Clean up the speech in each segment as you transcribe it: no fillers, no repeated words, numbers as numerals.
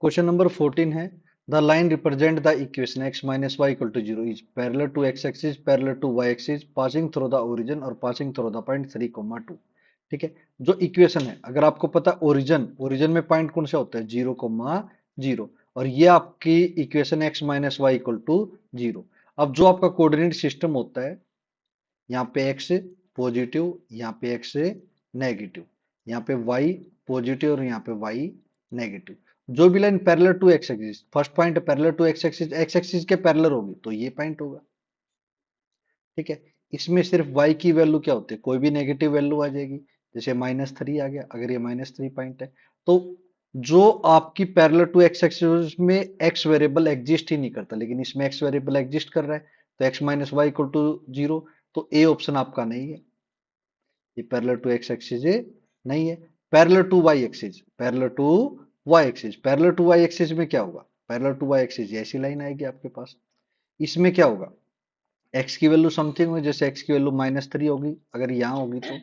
Question number 14 है the line represent the equation x minus y equal to zero is parallel to x axis parallel to y axis passing through the origin और passing through the point 3,2। ठीक है, जो equation है अगर आपको पता origin origin में point कौन सा होता है 0,0 और ये आपकी equation x minus y equal to zero. अब जो आपका कोऑर्डिनेट सिस्टम होता है यहाँ पे x पॉजिटिव, यहाँ पे x नेगेटिव, यहाँ पे y पॉजिटिव और यहाँ पे y नेगेटिव। जो भी line parallel to x axis, first point parallel to x axis के पैरेलल होगी तो ये पॉइंट होगा। ठीक है, इसमें सिर्फ y की वैल्यू क्या होती है, कोई भी नेगेटिव वैल्यू आ जाएगी। जैसे -3 आ गया, अगर ये -3 पॉइंट है तो जो आपकी पैरेलल टू एक्स एक्सिस में x वेरिएबल एग्जिस्ट ही नहीं करता, लेकिन इसमें x वेरिएबल एग्जिस्ट कर रहा है तो x minus y equal to zero. तो ए ऑप्शन आपका नहीं है, ये पैरेलल टू एक्स एक्सिस नहीं है। Parallel to y axis, parallel to y axis, parallel to y axis में क्या होगा, पैरेलल टू वाई एक्सिस ऐसी लाइन आएगी आपके पास। इसमें क्या होगा, एक्स की वैल्यू समथिंग होगी, जैसे एक्स की वैल्यू -3 होगी, अगर यहाँ होगी तो,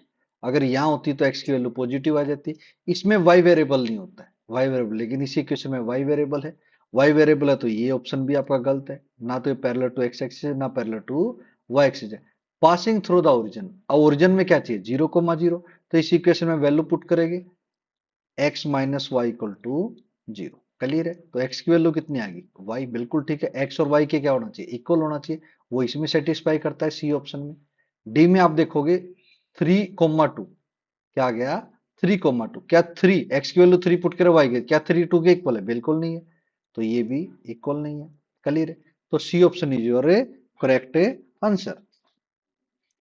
अगर यहाँ होती तो एक्स की वैल्यू पॉजिटिव आ जाती। इसमें वाई वेरिएबल नहीं होता है, वाई वेरिएबल, लेकिन इसी क्वेश्चन में वाई वेरिएबल है। वाई वेरिएबल है तो ये ऑप्शन भी आपका गलत है, ना तो ये पैरेलल टू एक्स एक्सिस ना पैरेलल टू वाई एक्सिस है। पासिंग थ्रू द ओरिजिन, अब ओरिजिन में क्या चाहिए 0,0, तो इसी इक्वेशन में वैल्यू पुट करेंगे x minus y equal to zero. Clear है, तो x की वैल्यू कितनी आ गई y, बिल्कुल ठीक है, x और y के क्या होना चाहिए, इक्वल होना चाहिए। वो इसमें सेटिस्फाई करता है सी ऑप्शन में। डी में आप देखोगे 3,2 क्या आ गया 3,2, क्या 3 x की वैल्यू 3 पुट करे y के, क्या 3 2 के इक्वल है, बिल्कुल नहीं है, तो ये भी इक्वल नहीं है। क्लियर है, तो C option is your correct answer.